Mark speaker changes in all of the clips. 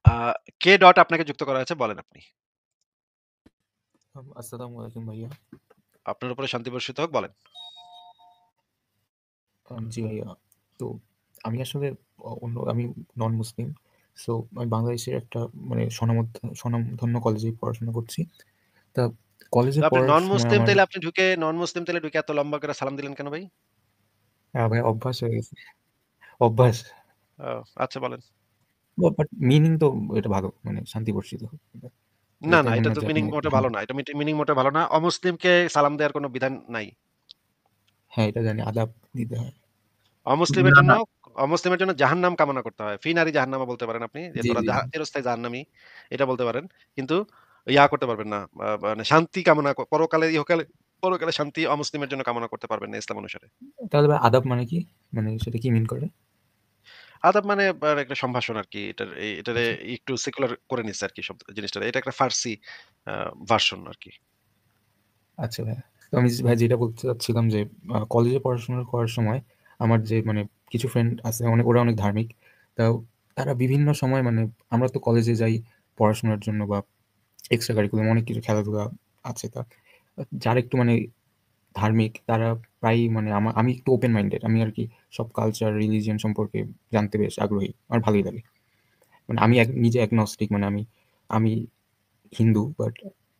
Speaker 1: আ কে dot আপনাকে যুক্ত করা হয়েছে বলেন আপনি।
Speaker 2: আসসালামু আলাইকুম ভাইয়া।
Speaker 1: আপনার উপরে শান্তি বর্ষিত হোক বলেন।
Speaker 2: জি ভাইয়া। তো আমি আসলে আমি নন মুসলিম। সো আমি বাংলাদেশের একটা মানে স্বনামধন্য কলেজে পড়াশোনা করছি। তা
Speaker 1: তো
Speaker 2: কলেজে
Speaker 1: আপনি
Speaker 2: পড়ার
Speaker 1: নন
Speaker 2: সময়
Speaker 1: মুসলিম
Speaker 2: আমার
Speaker 1: তাইলে আপনি নন মুসলিম তাইলে ঢুকে এত লম্বা করে সালাম দিলেন কেন ভাই?
Speaker 2: ভাই অভ্যাস হয়ে গেছে। অভ্যাস।
Speaker 1: ও আচ্ছা বলেন।
Speaker 2: বাট মিনিং তো এটা ভালো মানে শান্তি বর্ষিত হোক।
Speaker 1: না,
Speaker 2: যাতে
Speaker 1: না
Speaker 2: এমন
Speaker 1: এটা
Speaker 2: না
Speaker 1: তো
Speaker 2: যে আপনি
Speaker 1: মিনিং মোটে ভালো না। এটা মিনিং মোটে ভালো না। অমুসলিমকে সালাম দেওয়ার কোনো বিধান নাই।
Speaker 2: হ্যাঁ, এটা জানি আদাব দিতে হয়।
Speaker 1: অমুসলিমের
Speaker 3: না,
Speaker 1: জন্য
Speaker 3: না।
Speaker 1: অমুসলিমের জন্য জাহান্নাম কামনা করতে হয়। ফি নারি জাহান্নামা বলতে পারেন আপনি যে
Speaker 2: জি,
Speaker 1: তোরা
Speaker 2: জি, জি।
Speaker 1: চিরস্থায়ী জাহান্নামী এটা বলতে পারেন। কিন্তু করতে পারবেন না। মানে শান্তি পরকালে ইহকালে পরকালে শান্তি অমুসলিমের জন্য কামনা করতে পারবেন না ইসলাম অনুসারে।
Speaker 2: তাহলে ভাই আদাব মানে কি? মানে সেটা কি মিন করে?
Speaker 1: আদাব মানে একটা সম্ভাষণ আরকি। এটারে
Speaker 2: আচ্ছা।
Speaker 1: একটু সেকুলার করে নিচ্ছে আরকি জিনিসটারে। এটা একটা ফার্সি আ ভার্সন আরকি।
Speaker 2: আচ্ছা ভাইয়া। তো আমি ভাই যেটা বলতে চাচ্ছিলাম যে কলেজে পড়াশোনা করার সময় আমার যে মানে কিছু ফ্রেন্ড আছে ওরা অনেক ধার্মিক। তাও তারা বিভিন্ন সময় মানে আমরা তো কলেজে যাই পড়াশোনার জন্য বা এক্সট্রা কারিকুলাম অনেক কিছু খেলাধুলা আছে। যারা একটু মানে ধার্মিক তারা প্রায়ই মানে আমি একটু ওপেন মাইন্ডেড। আমি আরকি সব কালচার, রিলিজিয়ন সম্পর্কে জানতে বেশ আগ্রহী। আমার ভালোই লাগে। মানে আমি নিজে অ্যাগনস্টিক মানে আমি হিন্দু বাট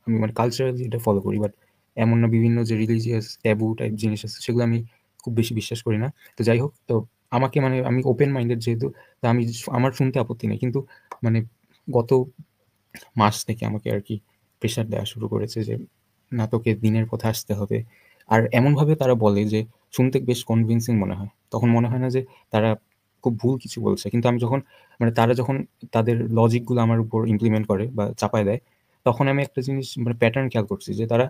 Speaker 2: আমি মানে কালচারালি এটা ফলো করি। বাট এমন না বিভিন্ন যে রিলিজিয়াস ট্যাবু টাইপ জিনিস আছে সেগুলো আমি খুব বেশি বিশ্বাস করি না। তো যাই হোক তো আমাকে মানে আমি ওপেন মাইন্ডেড যেহেতু তো আমার শুনতে আপত্তি নেই। কিন্তু মানে গত মাস থেকে আমাকে আরকি প্রেশার দেয়া শুরু করেছে যে, "না তোকে দিনের পথে আসতে হবে।" আর এমনভাবে তারা বলে যে শুনতে বেশ কনভিনসিং মনে হয়। তখন মনে হয় না যে তারা খুব ভুল কিছু বলছে। কিন্তু আমি যখন মানে তারা যখন তাদের লজিক গুলো আমার উপর ইমপ্লিমেন্ট করে বা চাপায় দেয়, তখন আমি একটা জিনিস মানে প্যাটার্ন খেয়াল করছি যে তারা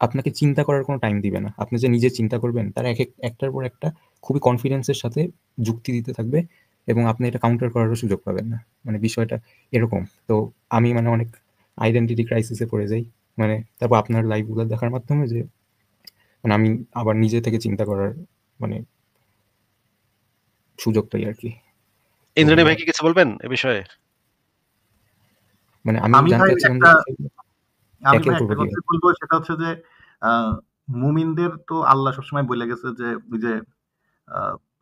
Speaker 2: আপনাকে চিন্তা করার কোনো টাইম দিবে না। আপনি যে নিজে চিন্তা করবেন, তারা একটার পর একটা খুবই কনফিডেন্স এর সাথে যুক্তি দিতে থাকবে এবং আপনি এটা কাউন্টার করারও সুযোগ পাবেন না। মানে বিষয়টা এরকম। তো আমি মানে অনেক আইডেন্টিটি ক্রাইসিস এ পড়ে যাই। মানে তারপর আপনার লাইভ গুলো দেখার মাধ্যমে যে মানে আমি আবার নিজে থেকে চিন্তা করার মানে সুযোগ পাই আরকি। তো
Speaker 1: ইন্দ্রাণী
Speaker 2: ভাইয়া
Speaker 1: ভাই কি কিছু বলবেন এ বিষয়ে?
Speaker 2: মানে আমি
Speaker 3: আমি
Speaker 2: জানতে
Speaker 3: ভাই
Speaker 2: চাচ্ছিলাম যে
Speaker 3: একটা
Speaker 2: বিষয়গুলো ট্যাকেল করব
Speaker 3: একটা
Speaker 2: কিভাবে?
Speaker 3: কথাই বলবো, সেটা হচ্ছে যে আ মুমিনদের তো আল্লাহ সবসময় বলে গেছে যে ওই যে আ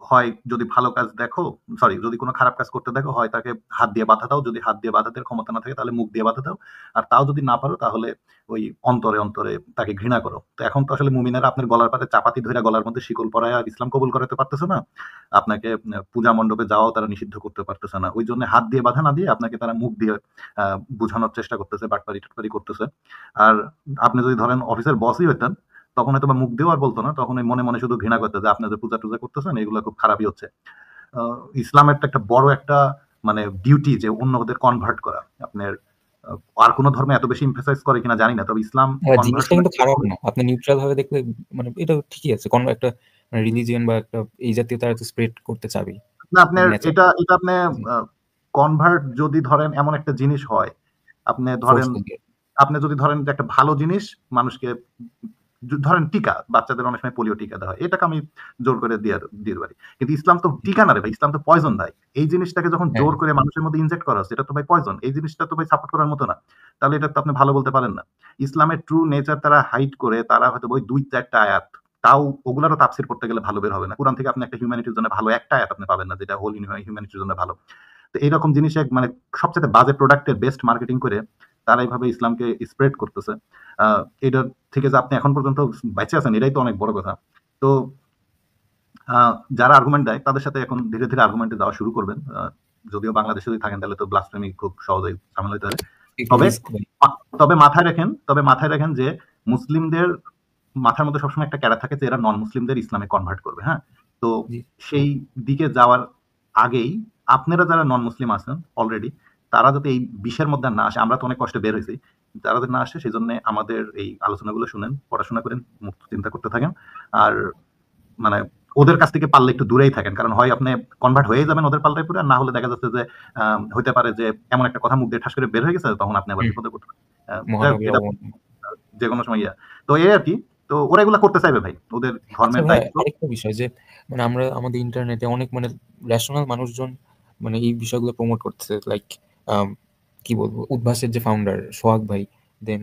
Speaker 3: হয় যদি ভালো কাজ দেখো, সরি যদি কোন খারাপ কাজ করতে দেখো, হয় তাকে হাত দিয়ে বাধা দাও। যদি হাত দিয়ে বাধা দেওয়ার ক্ষমতা না থাকে তাহলে মুখ দিয়ে বাধা দাও। আর তাও যদি না পারো তাহলে ওই অন্তরে, অন্তরে তাকে ঘৃণা করো। তো এখন তো আসলে মুমিনেরা আপনার গলার পাতে চাপাতি ধইরা গলার মধ্যে শিকল পরায়া আর ইসলাম কবুল করাতে পারতেছে না। আপনাকে পূজা মণ্ডপে যাওয়াও তারা নিষিদ্ধ করতে পারতেছে না। ওইজন্য হাত দিয়ে বাধা না দিয়ে আপনাকে তারা মুখ দিয়ে আ বুঝানোর চেষ্টা করতেছে, বাটপারি-টাটপারি করতেছে। আর আপনি যদি ধরেন অফিসের বসই হইতেন, তখন হয়তোবা মুখ দিয়েও আর বলত না। তখন ওই মনে, মনে শুধু ঘৃণা করত যে আপনি যে পূজা-টুজা করতেছেন এগুলো খুব খারাপই হচ্ছে। আ ইসলামের তো একটা বড় একটা মানে ডিউটি যে অন্যদের কনভার্ট করা। আপনার আ আর কোন ধর্মে এত বেশি এমফাসাইজ করে কিনা জানি না। তবে ইসলাম
Speaker 2: জিনিসটা
Speaker 3: কনভার্সন
Speaker 2: কিন্তু খারাপ না। আপনি নিউট্রাল ভাবে দেখলে মানে এটা ঠিকই আছে। কোন একটা রিলিজিয়ন বা একটা এই জাতীয় তারা তো স্প্রেড করতে চাবেই।
Speaker 3: না আপনার
Speaker 2: ন্যাচারাল
Speaker 3: এটা আপনি
Speaker 2: জি,
Speaker 3: আ কনভার্ট যদি ধরেন এমন একটা জিনিস হয়, আপনি ধরেন
Speaker 2: ফোর্সফুলি।
Speaker 3: আপনি যদি ধরেন যে একটা ভালো জিনিস মানুষকে ধরেন টিকা, বাচ্চাদের অনেক সময় পোলিও টিকা দেওয়া হয়। এটাকে আমি জোর করে দিতে পারি। কিন্তু ইসলাম তো টিকা না রে ভাই, ইসলাম তো পয়জন ভাই। এই জিনিসটাকে যখন
Speaker 2: হ্যাঁ,
Speaker 3: জোর করে মানুষের মধ্যে ইনজেক্ট করা হচ্ছে, এটা তো ভাই পয়জন। এই জিনিসটা তো ভাই সাপোর্ট করার মতো না। তাহলে এটা তো আপনি ভালো বলতে পারেন না। ইসলামের ট্রু নেচার তারা হাইড করে তারা হয়তো ওই ২-৪ টা আয়াত, তাও ওগুলারও তাফসীর পড়তে গেলে ভালো বের হবে না। কুরআন থেকে আপনি একটা হিউম্যানিটির জন্য ভালো একটা আয়াত আপনি পাবেন না যেটা হোল হিউম্যানিটির জন্য ভালো। তো এইরকম জিনিস মানে সবচেয়ে বাজে প্রোডাক্টের বেস্ট মার্কেটিং করে তারা এইভাবে ইসলামকে স্প্রেড করতেছে। আ এটার থেকে যে আপনি এখন পর্যন্ত বেঁচে আছেন এটাই তো অনেক বড় কথা। তো আ যারা আর্গুমেন্ট দেয় তাদের সাথে এখন ধীরে, ধীরে আর্গুমেন্টে যাওয়া শুরু করবেন। যদিও বাংলাদেশে যদি থাকেন তাহলে তো ব্লাসফেমি খুব সহজেই ঝামেলা হইতে পারে।
Speaker 2: একটু
Speaker 3: তবে
Speaker 2: রিস্ক ভাই।
Speaker 3: তবে মাথায় রাখেন যে মুসলিমদের মাথার মধ্যে সবসময় একটা ক্যাডার থাকে যে এরা নন মুসলিমদের ইসলামে কনভার্ট করবে, হ্যাঁ? তো
Speaker 2: জি।
Speaker 3: সেই দিকে যাওয়ার আগেই আপনারা যারা নন মুসলিম আছেন অলরেডি, তারা যাতে এই বিষের মধ্যে না আসে, আমরা তো অনেক কষ্টে বের হইছি। তারা যাতে না আসে সেজন্য আমাদের এই আলোচনাগুলো শুনেন, পড়াশোনা করেন, মুক্ত চিন্তা করতে থাকেন। আর মানে ওদের কাছ থেকে পারলে একটু দূরেই থাকেন। কারণ হয় আপনি কনভার্ট হয়ে যাবেন ওদের পাল্লায় পড়ে, আর না হলে দেখা যাচ্ছে যে হইতে পারে যে এমন একটা কথা মুখ দিয়ে ঠাস করে বের হয়ে গেছে তখন আপনি আবার
Speaker 2: হুম,
Speaker 3: বিপদে পড়তে পারেন। যাই হোক
Speaker 2: মহানবী
Speaker 3: এটা
Speaker 2: অবমাননা।
Speaker 3: যেকোনো সময় তো এই আরকি। তো ওরা এগুলা করতে চাইবে ভাই। ওদের
Speaker 2: আচ্ছা
Speaker 3: ধর্মের
Speaker 2: ভাইয়া
Speaker 3: দায়িত্ব।
Speaker 2: আরেকটা বিষয় যে মানে আমরা আমাদের ইন্টারনেটে অনেক মানে রেশনাল মানুষজন মানে এই বিষয়গুলো প্রমোট করতেছে। লাইক কি বলবো, উদ্ভাসের যে ফাউন্ডার সোহাগ ভাই, দেন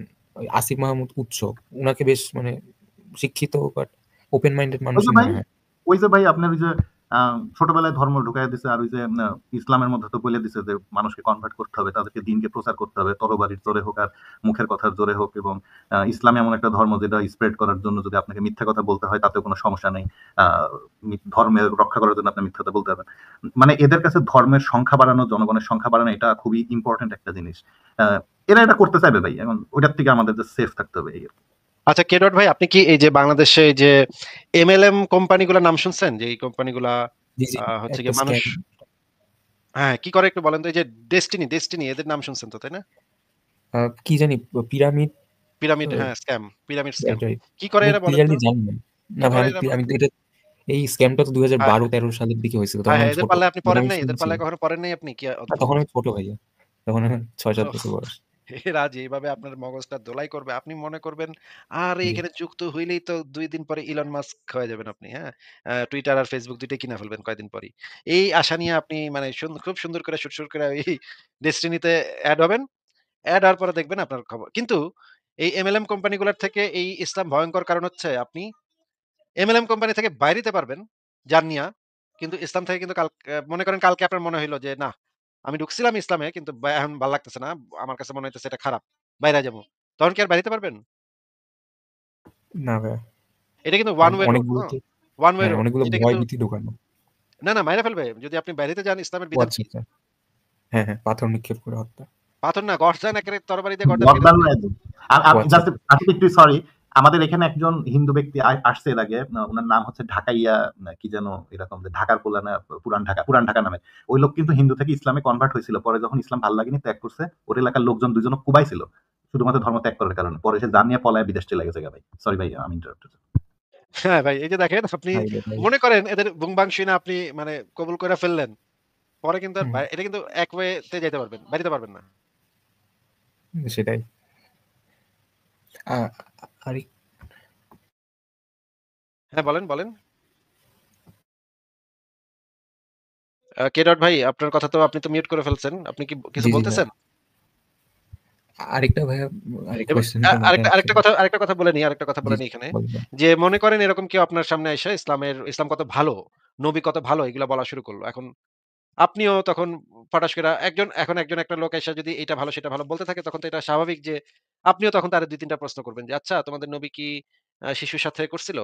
Speaker 2: আসিফ মাহমুদ উৎস, উনাকে বেশ মানে শিক্ষিত বাট ওপেন মাইন্ডেড
Speaker 3: ওই যে
Speaker 2: মানুষই
Speaker 3: ভাই
Speaker 2: মনে হয়।
Speaker 3: আপনার ওই যে ছোটবেলায় ধর্ম ঢুকাই দিছে, আর ওই যে ইসলামের মধ্যে তো বলে দিছে যে মানুষকে কনভার্ট করতে হবে, তাদেরকে দিনকে প্রচার করতে হবে, তরবারির জোরে হোক আর মুখের কথার জোরে হোক। এবং ইসলাম এমন একটা ধর্ম যেটা স্প্রেড করার জন্য যদি আপনাকে মিথ্যা কথা বলতে হয় তাতে কোনো সমস্যা নেই। ধর্মের রক্ষা করার জন্য আপনি মিথ্যা কথা বলতে হবে। মানে এদের কাছে ধর্মের সংখ্যা বাড়ানো, জনগণের সংখ্যা বাড়ানো এটা খুবই ইম্পর্টেন্ট একটা জিনিস। আহ, এরা এটা করতে চাইবে ভাই, এখন ওইটার থেকে আমাদের সেফ থাকতে হবে এই আর কি।
Speaker 1: আচ্ছা কে ডট ভাই, আপনি কি এই যে বাংলাদেশে এই যে এমএলএম কোম্পানিগুলোর নাম শুনছেন? যে এই কোম্পানিগুলা
Speaker 2: জি জি,
Speaker 1: হচ্ছে
Speaker 2: একটা
Speaker 1: গিয়ে মানুষ,
Speaker 2: স্ক্যাম।
Speaker 1: হ্যাঁ কি করে একটু বলেন তো? এই যে ডেস্টিনি, ডেস্টিনি এদের নাম শুনছেন তো, তাই না?
Speaker 2: কি জানি, পিরামিড,
Speaker 1: পিরামিড, হ্যাঁ scam, pyramid scam.
Speaker 2: Right right.
Speaker 1: কি করে
Speaker 2: আমি
Speaker 1: এরা বলেন তো?
Speaker 2: ক্লিয়ারলি জানি না।
Speaker 1: কি
Speaker 2: না ভাই,
Speaker 1: করে
Speaker 2: আমি
Speaker 1: এরা বলেন
Speaker 2: আমি
Speaker 1: তো?
Speaker 2: তো এটা, এই স্ক্যামটা তো
Speaker 1: হ্যাঁ
Speaker 2: 2012-13 সালের দিকে হয়েছিল,
Speaker 1: হ্যাঁ
Speaker 2: তখন
Speaker 1: হ্যাঁ,
Speaker 2: আমি
Speaker 1: এদের
Speaker 2: ছোট।
Speaker 1: পাল্লায় আপনি
Speaker 2: বাট
Speaker 1: পড়েন
Speaker 2: আমি
Speaker 1: নাই? এদের
Speaker 2: শুনছি।
Speaker 1: পাল্লায় কখনো পড়েন নাই আপনি? কি
Speaker 2: না,
Speaker 1: অদ্ভুত!
Speaker 2: তখন আমি ছোট ভাইয়া, তখন আমার 6-7
Speaker 1: ওহ,
Speaker 2: বছর বয়স।
Speaker 1: এরা যেভাবে আপনার মগজটা দোলাই করবে, আপনি মনে করবেন আর
Speaker 2: জি।
Speaker 1: এখানে যুক্ত হইলেই তো 2 দিন পরে ইলন মাস্ক হয়ে যাবেন আপনি, হ্যাঁ? টুইটার আর ফেসবুক দুইটাই কিনা ফেলবেন কয়দিন পরেই। এই আশা নিয়ে আপনি মানে খুব সুন্দর করে সুরসুর করে এই ডেস্টিনিতে এড হবেন। এড হওয়ার পরে দেখবেন আপনার খবর। কিন্তু এই এমএলএম কোম্পানিগুলোর থেকে এই ইসলাম ভয়ংকর কারণ হচ্ছে আপনি এমএলএম কোম্পানি থেকে বাইরে হতে পারবেন জানিয়া, কিন্তু ইসলাম থেকে কিন্তু মনে করেন কালকে আপনার মনে হইলো যে না, আমি ঢুকছিলাম ইসলামে কিন্তু এখন ভাল লাগতেছে না। আমার কাছে মনে হইতেছে এটা খারাপ। বাইরে যাবো। তখন কি আর বাইরে যেতে পারবেন?
Speaker 2: না ভাইয়া,
Speaker 1: এটা কিন্তু ওয়ান ওয়ে রোড,
Speaker 2: অনেকগুলো
Speaker 1: হ্যাঁ?
Speaker 2: তো,
Speaker 1: ওয়ান ওয়ে
Speaker 2: হ্যাঁ,
Speaker 1: রোড।
Speaker 2: অনেকগুলো
Speaker 1: এটা
Speaker 2: ভয়
Speaker 1: কিন্তু
Speaker 2: ভীতি ঢোকানো।
Speaker 1: না, না মাইরা ফেলবে। যদি আপনি বাইরেতে যান ইসলামের
Speaker 2: ও
Speaker 1: বিধান
Speaker 2: আচ্ছা
Speaker 1: কি?
Speaker 2: আচ্ছা। হ্যাঁ হ্যাঁ, পাথর নিক্ষেপ করে হত্যা।
Speaker 1: পাথর না, গর্দান একেবারে তরবারি দিয়ে গর্দান কেটে
Speaker 3: গর্দান
Speaker 1: দিবে।
Speaker 3: নাই তো।
Speaker 2: ও আচ্ছা
Speaker 3: জাস্ট আসলে একটু সরি, আমাদের এখানে একজন হিন্দু ব্যক্তি আসছে এর আগে। ওনার নাম হচ্ছে ঢাকাইয়া, কি যেন এরকম, যে ঢাকার পোলা না, পুরান ঢাকা নামে। ওই লোক কিন্তু হিন্দু থেকে ইসলামে কনভার্ট হয়েছিল, পরে যখন ইসলাম ভালো লাগেনি ত্যাগ করছে। ওর এলাকার লোকজন দুজন কুবাইছিল শুধুমাত্র ধর্ম ত্যাগ করার কারণে, পরে সে জানিয়ে পলায় বিদেশ চলে গেছে গা ভাই। সরি ভাই, আমি ইন্টারাপ্টেড।
Speaker 1: হ্যাঁ ভাই, এই যে দেখেন আপনি
Speaker 2: ভাই রে ভাই।
Speaker 1: মনে করেন এদের বুংবাং শুনে আপনি মানে কবুল করে ফেললেন। পরে কিন্তু আর
Speaker 2: হুম,
Speaker 1: এটা কিন্তু এক ওয়ে তে যাইতে পারবেন। বাইরে যেতে পারবেন না।
Speaker 2: সেটাই। আ- আর
Speaker 1: হ্যাঁ বলেন, বলেন। কে ডট ভাই, আপনার কথা তো আপনি তো মিউট করে ফেলছেন। আপনি কি কিছু
Speaker 2: জি জি ভাইয়া,
Speaker 1: বলতেছেন?
Speaker 2: আরেকটা ভাইয়া, আরেক
Speaker 1: এবার
Speaker 2: কোয়েশ্চেন এটা মাথায় আসছে।
Speaker 1: আরেকটা কথা বলে নিই, আরেকটা কথা
Speaker 2: জি
Speaker 1: বলে
Speaker 2: জি,
Speaker 1: নিই এখানে।
Speaker 2: বলবেন।
Speaker 1: যে মনে করেন এরকম কেউ আপনার সামনে এসে ইসলাম কত ভালো, নবী কত ভালো এগুলা বলা শুরু করলো। এখন আপনিও তখন ফটাস কইরা একজন একটা লোক এসে যদি এটা ভালো সেটা ভালো বলতে থাকে, তখন তো এটা স্বাভাবিক যে আপনিও তখন তারে ২-৩ টা প্রশ্ন করবেন যে, "আচ্ছা তোমাদের নবী কি শিশুর সাথে করছিল?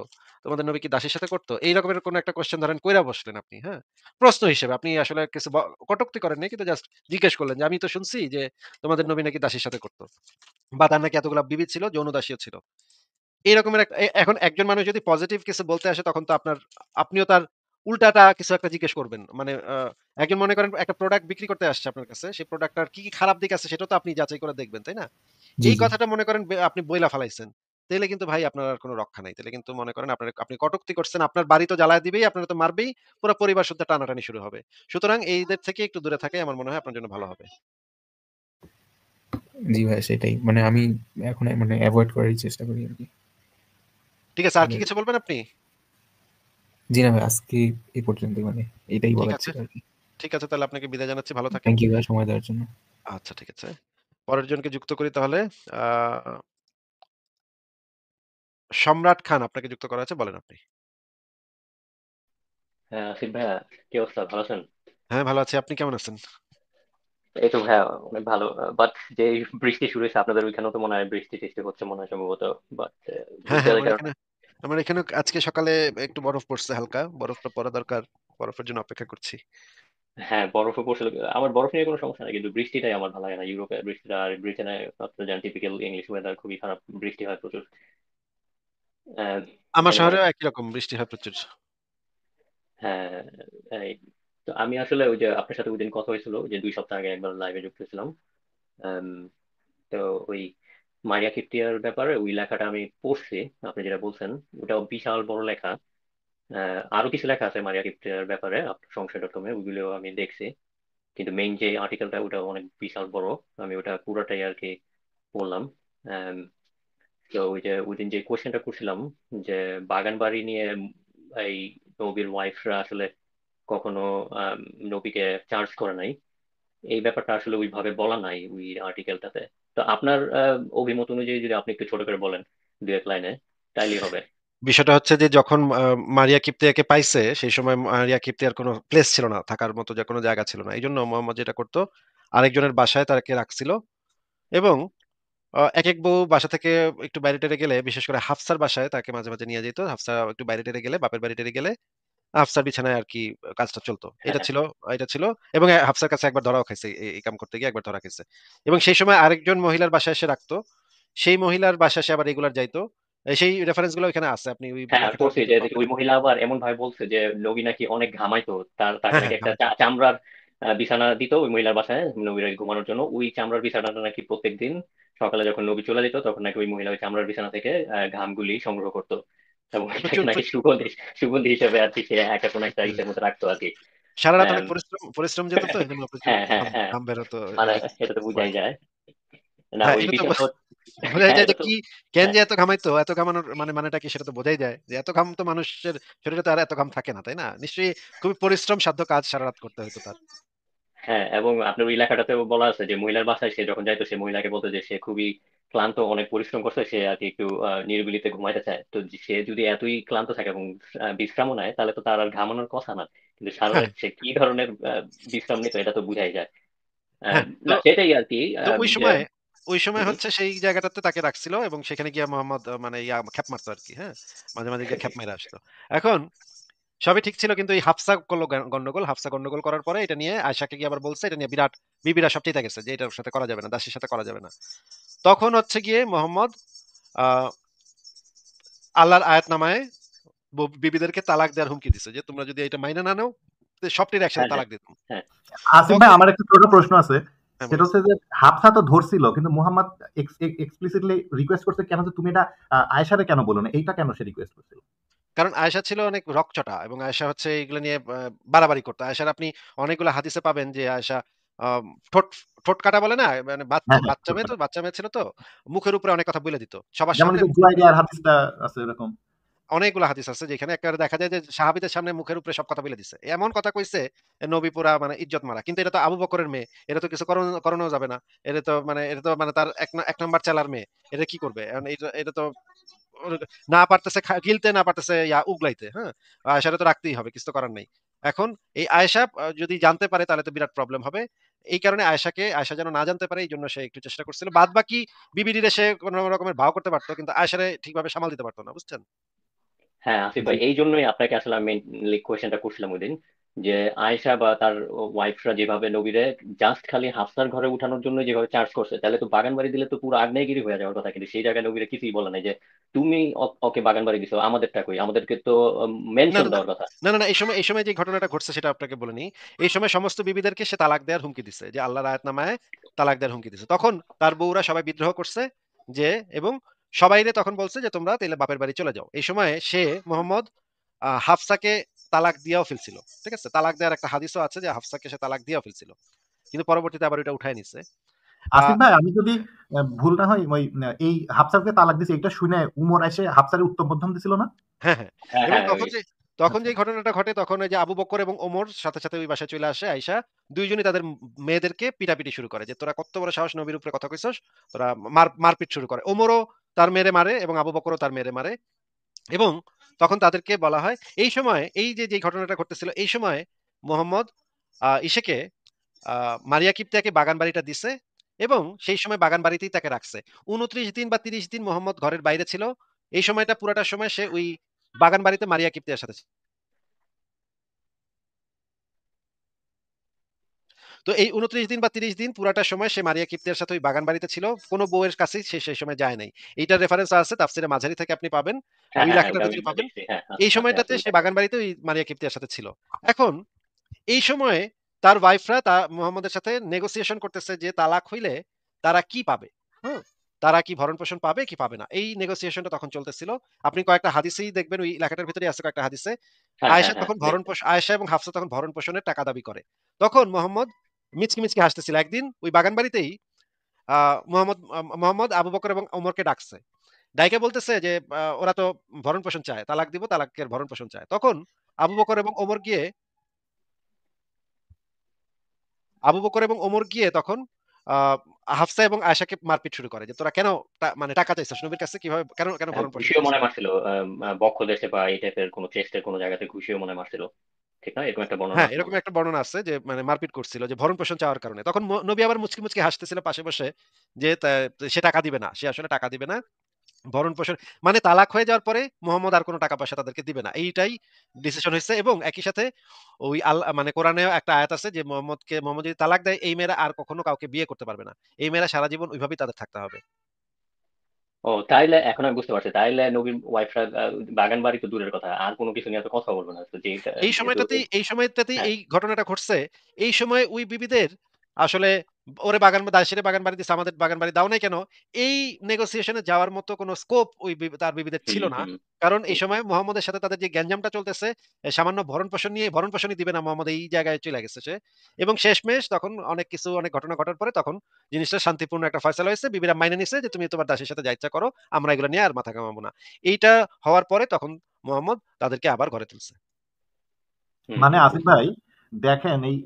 Speaker 1: তোমাদের নবী কি দাসীর সাথে করত?" এই রকমের কোন একটা কোয়েশ্চেন ধরেন কইরা বসলেন আপনি, হ্যাঁ? প্রশ্ন হিসেবে আপনি আসলে কিছু কটূক্তি করেন নাই, কিন্তু জাস্ট জিজ্ঞেস করলেন যে, "আমি তো শুনছি যে তোমাদের নবী নাকি দাসীর সাথে করত। বা তার নাকি এতগুলা বিবি ছিল, যৌন দাসীও ছিল।" এই রকমের একটা এখন একজন মানুষ যদি পজিটিভ কিছু বলতে আসে তখন তো আপনিও তার উল্টাটা কিছু একটা জিজ্ঞেস করবেন। মানে একজন মনে করেন একটা প্রোডাক্ট বিক্রি করতে আসছে আপনার কাছে। সেই প্রোডাক্টটার কি খারাপ দিক আছে সেটাও তো আপনি যাচাই করে দেখবেন, তাই না?
Speaker 2: জি
Speaker 1: এই
Speaker 2: জি,
Speaker 1: কথাটা মনে করেন আপনি বইলা ফালাইছেন। তাইলে কিন্তু ভাই আপনার আর কোন রক্ষা নাই। তাইলে কিন্তু মনে করেন আপনি কটূক্তি করছেন। আপনার বাড়ি তো জ্বালায় দিবেই, আপনারা তো মারবেই। পুরা পরিবার সুদ্ধা টানাটানি শুরু হবে। সুতরাং এইদের থেকে একটু দূরে থাকাই আমার মনে হয় আপনার জন্য ভালো হবে।
Speaker 2: জি ভাইয়া, সেটাই। মানে আমি এখন মানে এভয়েড করারই চেষ্টা করি আরকি।
Speaker 1: ঠিক আছে, আর কি
Speaker 2: মানে
Speaker 1: কিছু বলবেন আপনি?
Speaker 2: জি না ভাই, আজকে এই পর্যন্তই, মানে এটাই
Speaker 1: ঠিক
Speaker 2: বলার
Speaker 1: আছে,
Speaker 2: ছিল আরকি।
Speaker 1: ঠিক আছে তাহলে আপনাকে বিদায় জানাচ্ছি। ভালো থাকেন।
Speaker 2: থ্যাংক ইউ ভাইয়া সময় দেওয়ার জন্য।
Speaker 1: আচ্ছা ঠিক আছে। পরের জনকে যুক্ত করি তাহলে। আ সম্রাট খান আপনাকে যুক্ত করা আছে। বলেন আপনি।
Speaker 4: হ্যাঁ, আসিফ ভাইয়া, কি অবস্থা? ভালো আছেন?
Speaker 1: হ্যাঁ, ভালো আছি। আপনি কেমন আছেন?
Speaker 4: এই তো ভাইয়া, অনেক ভালো। বাট যে এই বৃষ্টি শুরু হয়েছে আপনাদের ওইখানেও তো মনে হয় বৃষ্টি টিষ্টি হচ্ছে মনে হয় সম্ভবত। বাট
Speaker 1: হ্যাঁ, হ্যাঁ,
Speaker 4: উইন্টারের কারণে।
Speaker 1: আমার এখানেও আজকে সকালে একটু বরফ পড়ছে হালকা। বরফটা পড়া দরকার। বরফের জন্য অপেক্ষা করছি।
Speaker 4: হ্যাঁ, বরফে পড়ছিল। আমার বরফ নিয়ে কোনো সমস্যা নেই, কিন্তু বৃষ্টিটাই আমার ভালো লাগে না। ইউরোপে বৃষ্টিটা, আর ব্রিটেনে আপনারা জানেন টিপিক্যাল ইংলিশ ওয়েদার, খুবই খারাপ, বৃষ্টি হয় প্রচুর। আহ,
Speaker 1: আমার
Speaker 4: এই মানে
Speaker 1: শহরেও একই রকম বৃষ্টি হয় প্রচুর।
Speaker 4: হ্যাঁ, এই তো আমি আসলে ওই যে আপনার সাথে ওই দিন কথা হয়েছিল, ওই যে 2 সপ্তাহ আগে একবার লাইভে যুক্ত ছিলাম। আম, তো ওই মারিয়া কিপ্টিয়ার ব্যাপারে ওই লেখাটা আমি পড়ছি, আপনি যেটা বলছেন। ওটা বিশাল বড় লেখা। আরো কিছু লেখা আছে মারিয়া কিপ্টিয়ার ব্যাপারে আপনার সংশয়.com-এ, ওইগুলো আমি দেখছি। কিন্তু মেইন যে আর্টিকেলটা ওটা অনেক বিশাল বড়। আমি ওটা পুরোটাই আর কি পড়লাম। আম, তো ওই যে ওই দিন যে কোশ্চেনটা করছিলাম, যে বাগান বাড়ি নিয়ে, এই নবীর ওয়াইফরা আসলে কখনো আম, নবীকে চার্জ করে নাই, এই ব্যাপারটা আসলে ওইভাবে বলা নাই ওই আর্টিকেলটাতে। তো আপনার অভিমত অনুযায়ী যদি আপনি একটু ছোট করে বলেন দু এক লাইনে, তাইলেই হবে।
Speaker 1: বিষয়টা হচ্ছে যে যখন মারিয়া কিপ্তিয়াকে পাইছে, সেই সময় মারিয়া কিপ্তিয়ার কোনো প্লেস ছিল না, থাকার মতো যে কোনো জায়গা ছিল না। এইজন্য মোহাম্মদ যেটা করতো, আরেকজনের বাসায় তাকে রাখছিল এবং একেক বউ বাসা থেকে একটু বাইরে-টাইরে গেলে, বিশেষ করে হাফসার বাসায় তাকে মাঝে, মাঝে নিয়ে যেত। হাফসা একটু বাইরে-টাইরে গেলে, বাপের বাড়ি-টাড়ি গেলে হাফসার বিছানায় আরকি কাজটা চলতো।
Speaker 4: হ্যাঁ,
Speaker 1: এটা ছিল এবং হাফসার কাছে একবার ধরাও খাইছে। এই কাম করতে গিয়ে একবার ধরা খাইছে। এবং সেই সময় আরেকজন মহিলার বাসায় এসে রাখতো। সেই মহিলার বাসায় সে আবার রেগুলার যাইতো। সেই রেফারেন্স গুলো ওইখানে আছে। আপনি ওই
Speaker 4: হ্যাঁ, আমি
Speaker 1: লেখাটার
Speaker 4: পড়ছি
Speaker 1: ভিতরে
Speaker 4: যে দেখি
Speaker 1: পাবেন।
Speaker 4: ওই মহিলা আবার এমন ভাবে বলছে যে নবী নাকি অনেক ঘামাইতো, তাকে
Speaker 1: হ্যাঁ,
Speaker 4: নাকি
Speaker 1: হ্যাঁ,
Speaker 4: একটা
Speaker 1: ঘামাইতো।
Speaker 4: চামড়ার বিছানা দিত ওই মহিলার বাসায় নবীর ঘুমানোর জন্য। ওই চামড়ার বিছানাটা নাকি প্রত্যেকদিন সকালে যখন নবী চলে যেত তখন নাকি ওই মহিলা ওই চামড়ার বিছানা থেকে ঘামগুলি সংগ্রহ করতো এবং এটাকে
Speaker 1: প্রচুর
Speaker 4: নাকি সুগন্ধি সুগন্ধি হিসেবে আর কি সে একটা কোনো একটা ইসের মধ্যে রাখতো আর কি।
Speaker 1: সারারাত অনেক
Speaker 4: আম,
Speaker 1: পরিশ্রম যেত তো এজন্য প্রচুর
Speaker 4: হ্যাঁ, হ্যাঁ,
Speaker 1: ঘাম
Speaker 4: হ্যাঁ,
Speaker 1: ঘাম বের হতো
Speaker 4: মানে
Speaker 1: ওই
Speaker 4: এটা তো
Speaker 1: সময়।
Speaker 4: বোঝাই যায়। না
Speaker 1: হ্যাঁ,
Speaker 4: ওই
Speaker 1: এটা তো
Speaker 4: বিষয়টা
Speaker 1: বোঝাই
Speaker 4: হ্যাঁ
Speaker 1: যায়
Speaker 4: এটা
Speaker 1: যে
Speaker 4: তো
Speaker 1: কি কেন
Speaker 4: হ্যাঁ,
Speaker 1: যে এত ঘামাইতো, এত ঘামানোর মানেটা কি সেটা তো বোঝাই যায় যে এত ঘাম তো মানুষের শরীরে তো আর এত ঘাম থাকে না, তাই না? নিশ্চয়ই খুবই পরিশ্রম সাধ্য কাজ সারারাত করতে হতো তার।
Speaker 4: হ্যাঁ, এবং আপনার ওই লেখাটাতেও বলা আছে যে মহিলার বাসায় সে যখন যাইতো সে মহিলাকে বলতো যে সে খুবই ক্লান্ত, অনেক পরিশ্রম করছে, সে আর কি একটু নিরিবিলিতে ঘুমাইতে চায়। তো সে যদি এতই ক্লান্ত থাকে এবং বিশ্রামও নেয় তাহলে তো তার আর ঘামানোর কথা না। কিন্তু সারা
Speaker 1: হ্যাঁ,
Speaker 4: রাত সে কি ধরনের বিশ্রাম নিত এটা তো বোঝাই যায়।
Speaker 1: হ্যাঁ। তো
Speaker 4: না সেটাই আর কি
Speaker 1: তো
Speaker 4: যে
Speaker 1: ওই সময়
Speaker 4: হুম,
Speaker 1: হচ্ছে সেই জায়গাটাতে তাকে রাখছিল এবং সেখানে গিয়ে মোহাম্মদ মানে খ্যাপ মারতো আরকি, হ্যাঁ? মাঝে, মাঝে গিয়ে খ্যাপ মেরে আসতো। এখন সবই ঠিক ছিল কিন্তু এই হাফসা করল গন্ডগোল। হাফসা গন্ডগোল করার পরে এটা নিয়ে আয়েশাকে গিয়ে আবার বলছে, এটা নিয়ে বিরাট বিবিরা সব চেইতা গেছে যে এটার সাথে করা যাবে না, দাসীর সাথে করা যাবে না। তখন হচ্ছে গিয়ে মোহাম্মদ আ আল্লাহর আয়াত নামায়ে বিবিদেরকে তালাক দেওয়ার হুমকি দিছে যে তোমরা যদি এটা মাইনা না নাও তো সবটির একসাথে
Speaker 4: হ্যাঁ, হ্যাঁ,
Speaker 1: তালাক দিতাম।
Speaker 4: হ্যাঁ,
Speaker 3: আসিফ ভাই,
Speaker 1: তখন
Speaker 3: আমার একটা ছোট প্রশ্ন আছে।
Speaker 1: হ্যাঁ
Speaker 3: সেটা
Speaker 1: বলেন।
Speaker 3: হচ্ছে যে হাফসা তো ধরছিল, কিন্তু মুহাম্মদ এক্সপ্লিসিটলি রিকোয়েস্ট করছে কেন যে তুমি এটা আয়েশারে কেন বলো না, এইটা কেন সে রিকোয়েস্ট করছিল?
Speaker 1: কারণ আয়েশা ছিল অনেক রগচটা এবং আয়েশা হচ্ছে এগুলো নিয়ে বাড়াবাড়ি করতো। আয়েশার আপনি অনেকগুলো হাদিসে পাবেন যে আয়েশা আম ঠোঁট ঠোঁট কাটা বলে না? মানে
Speaker 3: হ্যাঁ, হ্যাঁ,
Speaker 1: বাচ্চা মেয়ে ছিল তো। মুখের উপরে অনেক কথা বইলে দিত। সবার
Speaker 3: যেমন
Speaker 1: সামনে
Speaker 3: এই যে
Speaker 1: মুখের উপরে
Speaker 3: জুয়াইরিয়ার হাদিসটা আছে এরকম।
Speaker 1: অনেকগুলো হাদিস আছে যেখানে একেবারে দেখা যায় যে সাহাবীদের সামনে মুখের উপরে সব কথা বলে দিছে। এমন কথা কইছে নবী পুরা মানে ইজ্জত মারা। কিন্তু এটা তো আবু বকরের মেয়ে। এটা তো কিছু করানো যাবে না। এটা তো তার এক নাম্বার চেলার মেয়ে। এটা কি করবে? এখন এটা তো ওর না পারতেছে গিলতে, না পারতেছে উগলাইতে, হ্যাঁ? আয়েশারে তো রাখতেই হবে। কিছু তো করার নাই। এখন এই আয়েশা যদি জানতে পারে তাহলে তো বিরাট প্রবলেম হবে। এই কারণে আয়েশা যেন না জানতে পারে এইজন্য সে একটু চেষ্টা করছিল। বাদবাকি বিবিডিরে সে কোন রকমের ভাও করতে পারত। কিন্তু আয়েশারে ঠিকভাবে সামাল দিতে পারত না। বুঝছেন?
Speaker 4: হ্যাঁ, আসিফ
Speaker 3: জি।
Speaker 4: ভাই এই জন্যই আপনাকে আসলে আমি মেইনলি কোয়েশ্চেনটা করছিলাম ওইদিন যে আয়েশা বা তার ওয়াইফরা যেভাবে নবীরে জাস্ট খালি হাফসার ঘরে উঠানোর জন্য যেভাবে চার্জ করছে তাহলে তো বাগান বাড়ি দিলে তো পুরো আগ্নেয়গিরি হয়ে যাওয়ার কথা, কিন্তু সেই জায়গায় নবীরে কিছুই বলে নাই যে তুমি ওকে বাগান বাড়ি দিছো, আমাদেরটা কই, আমাদেরকে তো
Speaker 1: না,
Speaker 4: মেনশন
Speaker 1: না, না।
Speaker 4: দেওয়ার কথা।
Speaker 1: না। এই সময় যে ঘটনাটা ঘটছে সেটা আপনাকে বলে নিই। এই সময় সমস্ত বিবিদেরকে সে তালাক দেওয়ার হুমকি দিছে। যে আল্লাহর আয়াতনামায় তালাক দেওয়ার হুমকি দিছে। তখন তার বউরা সবাই বিদ্রোহ করছে যে এবং সবাইরে তখন বলছে যে তোমরা তাইলে বাপের বাড়ি চলে যাও। এই সময়ে সে মোহাম্মদ হাফসাকে তালাক দিয়াও ফেলছিল। ঠিক আছে? তালাক দেওয়ার একটা হাদিসও আছে যে হাফসাকে সে তালাক দিয়াও ফেলছিল। কিন্তু পরবর্তীতে আবার ওইটা উঠায় নিছে। আ
Speaker 3: আসিফ ভাই, আমি যদি ভুল না হয়, ওই এই হাফসারকে তালাক দিছে এটা শুনে উমর এসে হাফসারের উত্তম মধ্যম দিছিল না?
Speaker 1: হ্যাঁ, হ্যাঁ।
Speaker 4: হ্যাঁ,
Speaker 1: এবং
Speaker 4: হ্যাঁ, ওই
Speaker 1: তখন
Speaker 3: আচ্ছা।
Speaker 1: যে ঘটনাটা ঘটে তখন ওই যে আবু বকর এবং ওমর সাথে, সাথে ওই বাসায় চলে আসে আইসা ২ জনই তাদের মেয়েদেরকে পিটাপিটি শুরু করে যে, "তোরা কত্ত বড় সাহস নবীর উপরে কথা কইছস?" তোরা মারপিট শুরু করে। ওমরও তার মেয়েরে মারে এবং আবু বকরও তার মেয়েরে মারে এবং তখন তাদেরকে বলা হয় এই সময় এই যে ঘটনাটা ঘটতেছিল এই সময় মোহাম্মদ ইসেকে মারিয়া কিপ্তিয়াকে বাগান বাড়িটা দিছে এবং সেই সময় বাগান বাড়িতেই তাকে রাখছে। ২৯ দিন বা ৩০ দিন মোহাম্মদ ঘরের বাইরে ছিল। এই সময়টা পুরাটা সময় সে ওই বাগান বাড়িতে মারিয়া কিপ্তিয়ার সাথে ছিল। তো এই ২৯ দিন বা ৩০ দিন পুরাটা সময় সে মারিয়া কিপ্তিয়ার সাথে ওই বাগান বাড়িতে ছিল। কোন বউয়ের কাছেই সে সেই সময় যায় নাই। এইটার রেফারেন্স আছে তাফসীরে মাঝারি থেকে আপনি পাবেন।
Speaker 4: হ্যাঁ,
Speaker 1: ওই
Speaker 4: হ্যাঁ, হ্যাঁ, ওটা
Speaker 1: লেখাটার
Speaker 4: আমি
Speaker 1: ভিতরে পাবেন।
Speaker 4: দেখছি। হ্যাঁ,
Speaker 1: এই
Speaker 4: আছে আছে
Speaker 1: সময়টাতে
Speaker 4: ওই
Speaker 1: সে
Speaker 4: লেখা।
Speaker 1: বাগান বাড়িতে ওই মারিয়া কিপ্তিয়ার সাথে ছিল। এখন এই সময়ে তার ওয়াইফরা মুহাম্মদের সাথে নেগোসিয়েশন করতেছে যে তালাক হইলে তারা কি পাবে? হুম? তারা কি ভরণ-পোষণ পাবে কি পাবে না? এই নেগোসিয়েশনটা তখন চলতেছিল। আপনি কয়েকটা হাদিসেই দেখবেন ওই লেখাটার ভিতরেই আছে কয়েকটা হাদিসে।
Speaker 4: হ্যাঁ, হ্যাঁ, হ্যাঁ, দেখছি।
Speaker 1: আয়েশা এবং হাফসা তখন ভরণ-পোষণের টাকা দাবি করে। তখন মোহাম্মদ মিচকি, মিচকি হাসতেছিল। একদিন ওই বাগান বাড়িতেই আ মোহাম্মদ আবু বকর এবং ওমরকে ডাকছে। ডাইকা বলতেছে যে ওরা তো ভরণ-পোষণ চায়। তালাক দিব, তালাকের ভরণ-পোষণ চায়। তখন আবু বকর এবং ওমর গিয়ে আবু বকর এবং ওমর গিয়ে তখন আহ, হাফসা এবং আয়েশাকে মারপিট শুরু করে যে তোরা কেন মানে টাকা চাইছিস নবীর কাছে, কিভাবে কেন কেন ভরণ পোষণ
Speaker 4: ঘুষিও মনে
Speaker 1: চাইছিস।
Speaker 4: হয় মারছিল, বক্ষ দেশে বা এই টাইপের কোনো চেস্টের কোনো জায়গাতে ঘুষিও মনে হয় মারছিল, ঠিক না? এরকম একটা বর্ণনা
Speaker 1: হ্যাঁ,
Speaker 4: আছে
Speaker 1: এরকম
Speaker 4: মনে হয়।
Speaker 1: একটা বর্ণনা আছে যে মানে মারপিট করছিল যে ভরণ পোষণ চাওয়ার কারণে। তখন নবী আবার মুচকি মুচকি হাসতেছিল পাশে বসে যে সে টাকা দিবে না, সে আসলে টাকা দিবে না। ভরণ পোষণ মানে তালাক হয়ে যাওয়ার পরে মোহাম্মদ আর কোনো টাকা পয়সা তাদেরকে দিবে না, এইটাই ডিসিশন হয়েছে। এবং একই সাথে ওই আল্লাহ মানে কোরআনেও একটা আয়াত আছে যে মোহাম্মদ যদি তালাক দেয় এই মেয়েরা আর কখনো কাউকে বিয়ে করতে পারবে না, এই মেয়েরা সারা জীবন ওইভাবেই তাদের থাকতে হবে।
Speaker 4: ও তাইলে এখন আমি বুঝতে পারছি, তাইলে নবীর ওয়াইফরা বাগান বাড়ি তো দূরের কথা, আর কোনো কিছু নিয়ে তো কথা বলবো না তো, যেহেতু
Speaker 1: এই সময়টাতেই
Speaker 4: হ্যাঁ।
Speaker 1: এই ঘটনাটা ঘটছে। এই সময় ওই বিবিদের আসলে ওরে দাসেরে বাগান বাড়ি দিচ্ছে, আমাদের বাগান বাড়ি দাও নাই কেন, এই নেগোসিয়েশনে যাওয়ার মতো কোনো স্কোপ তার বিবিদের
Speaker 4: হুম
Speaker 1: ছিল না।
Speaker 4: হুম
Speaker 1: কারণ এই
Speaker 4: হুম।
Speaker 1: সময় মোহাম্মদের সাথে তাদের যে গ্যাঞ্জামটা চলতেছে, সামান্য ভরণ পোষণ নিয়ে ভরণ পোষণই দিবে না মোহাম্মদ, এই জায়গায় চলে গেছে সে। এবং শেষমেশ তখন অনেক ঘটনা ঘটার পরে তখন জিনিসটা শান্তিপূর্ণ একটা ফয়সালা হয়েছে, বিবিরা মাইনে নিছে যে তুমি তোমার দাসের সাথে যা ইচ্ছা করো, আমরা এগুলো নিয়ে আর মাথা ঘামাবো না। এইটা হওয়ার পরে তখন মোহাম্মদ তাদেরকে আবার ঘরে তুলছে।
Speaker 4: হুম
Speaker 3: মানে
Speaker 4: হুম,
Speaker 3: আসিফ
Speaker 4: বুঝতে
Speaker 3: ভাই
Speaker 4: পারছি।
Speaker 3: দেখেন, এই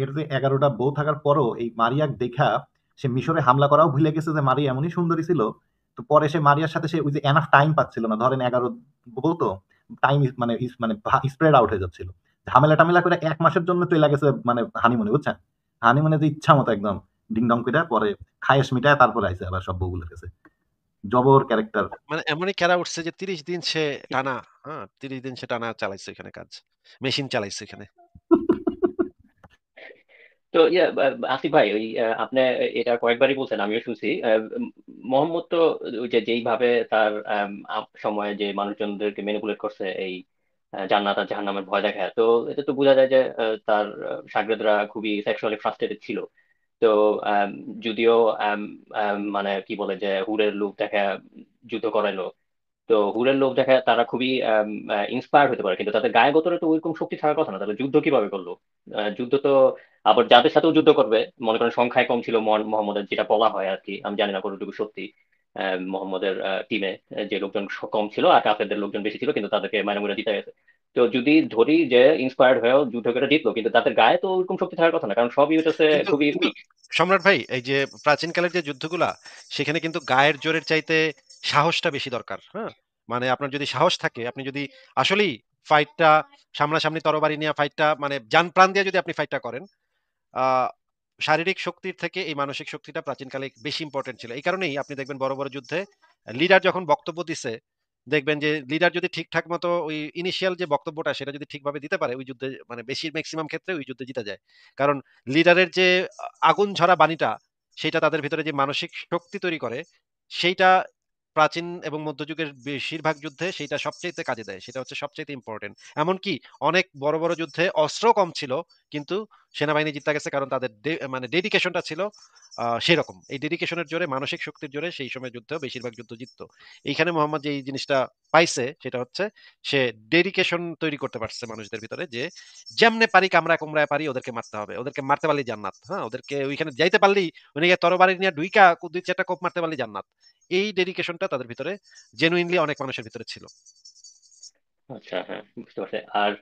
Speaker 3: এর যে 11টা বউ থাকার পরও এই মারিয়াক দেখা সে মিশরে হামলা করাও ভুলে গেছে যে মারিয়া এমনই সুন্দরী ছিল। তো পরে সে মারিয়ার সাথে সে ওই যে এনাফ টাইম পাচ্ছিল না, ধরেন 11 বউ তো টাইম মানে মানে স্প্রেড আউট হয়ে যাচ্ছিল। ঝামেলা টামেলা করে 1 মাসের জন্য চলে গেছে মানে হানিমুনে, বুঝছেন? হানিমুনে যে ইচ্ছা মতো একদম ডিংডং করে পরে খায়েশ মিটায় তারপরে আইসে আবার সব বউগুলোর কাছে। জবর ক্যারেক্টার।
Speaker 1: মানে এমনই খেলা উঠছে যে 30 দিন সে টানা, হ্যাঁ 30 দিন সে টানা চালাইছে এখানে কাজ, মেশিন চালাইছে এখানে।
Speaker 4: তো আসিফ ভাই, ওই আপনি এটা কয়েকবারই বলছেন, আমিও শুনছি। মোহাম্মদ তো ওই যে যেইভাবে তার সময়ে যে মানুষজনদেরকে ম্যানিপুলেট করছে, এই জান্নাত আর জাহান্নামের ভয় দেখায়, তো এটা তো বোঝা যায় যে তার শাগরেদরা খুবই সেক্সুয়ালি ফ্রাস্ট্রেটেড ছিল। তো আম, যদিও মানে কি বলে যে হুরের লোভ দেখা যুদ্ধ করাইলো, তো হুরের লোভ দেখায় তারা খুবই ইন্সপায়ার্ড হতে পারে, কিন্তু তাদের গায়ে গতরে তো ওইরকম শক্তি থাকার কথা না, তাহলে যুদ্ধ কিভাবে করলো? যুদ্ধ তো আবার যাদের সাথেও যুদ্ধ করবে, মনে করেন সংখ্যায় কম ছিল মোহাম্মদের, যেটা বলা হয় আর কি, আমি জানি না কতটুকু সত্যি। মোহাম্মদের টিমে যে লোকজন কম ছিল আর কাফেরদের লোকজন বেশি ছিল, কিন্তু তাদেরকে মাইনে মুড়ে জিতে গেছে। তো যদি ধরি যে ইন্সপায়ার্ড হয়েও যুদ্ধ করে জিতলো, কিন্তু তাদের গায়ে তো ওইরকম শক্তি থাকার কথা না, কারণ সবই হইতেছে
Speaker 1: কিন্তু
Speaker 4: খুবই
Speaker 1: কিন্তু
Speaker 4: উইক।
Speaker 1: সম্রাট ভাই, এই যে প্রাচীনকালের যে যুদ্ধগুলা, সেখানে কিন্তু গায়ের জোরের চাইতে সাহসটা বেশি দরকার। হ্যাঁ, মানে আপনার যদি সাহস থাকে, আপনি যদি আসলেই ফাইটটা সামনাসামনি তরবারি নিয়ে ফাইটটা মানে জান প্রাণ দিয়ে যদি আপনি ফাইটটা করেন, আহ শারীরিক শক্তির থেকে এই মানসিক শক্তিটা প্রাচীনকালে বেশি ইম্পর্টেন্ট ছিল। এই কারণেই আপনি দেখবেন বড় বড় যুদ্ধে লিডার যখন বক্তব্য দিছে, দেখবেন যে লিডার যদি ঠিকঠাক মতো ওই ইনিশিয়াল যে বক্তব্যটা সেটা যদি ঠিকভাবে দিতে পারে, ওই যুদ্ধে মানে বেশি ম্যাক্সিমাম ক্ষেত্রে ওই যুদ্ধে জিতে যায়। কারণ লিডারের যে আগুন ঝরা বাণীটা, সেটা তাদের ভিতরে যে মানসিক শক্তি তৈরি করে, সেইটা প্রাচীন এবং মধ্যযুগের বেশিরভাগ যুদ্ধে সেইটা সবচাইতে কাজে দেয়, সেটা হচ্ছে সবচাইতে ইম্পর্টেন্ট। এমনকি অনেক বড় বড় যুদ্ধে অস্ত্র কম ছিল, কিন্তু সেনাবাহিনী জিতে গেছে, কারণ তাদের মানে ডেডিকেশনটা ছিল সেরকম। এই ডেডিকেশনের জোরে, মানসিক শক্তির জোরে সেই সময় যুদ্ধেও বেশিরভাগ যুদ্ধ জিততো। এইখানে মোহাম্মদ যে এই জিনিসটা পাইছে সেটা হচ্ছে সে ডেডিকেশন তৈরি করতে পারছে মানুষদের ভিতরে, যে যেমনে পারি কামড়া কুমড়ায় পারি ওদেরকে মারতে হবে, ওদেরকে মারতে পারলেই জান্নাত। হ্যাঁ, ওদেরকে ওইখানে যাইতে পারলেই ওইদিকে তরবারি নিয়ে দুইটা দুই চারটা কোপ মারতে পারলেই জান্নাত। এই ডেডিকেশনটা তাদের ভিতরে জেনুইনলি অনেক মানুষের ভিতরে ছিল।
Speaker 4: আচ্ছা, হ্যাঁ, বুঝতে পারছি। আর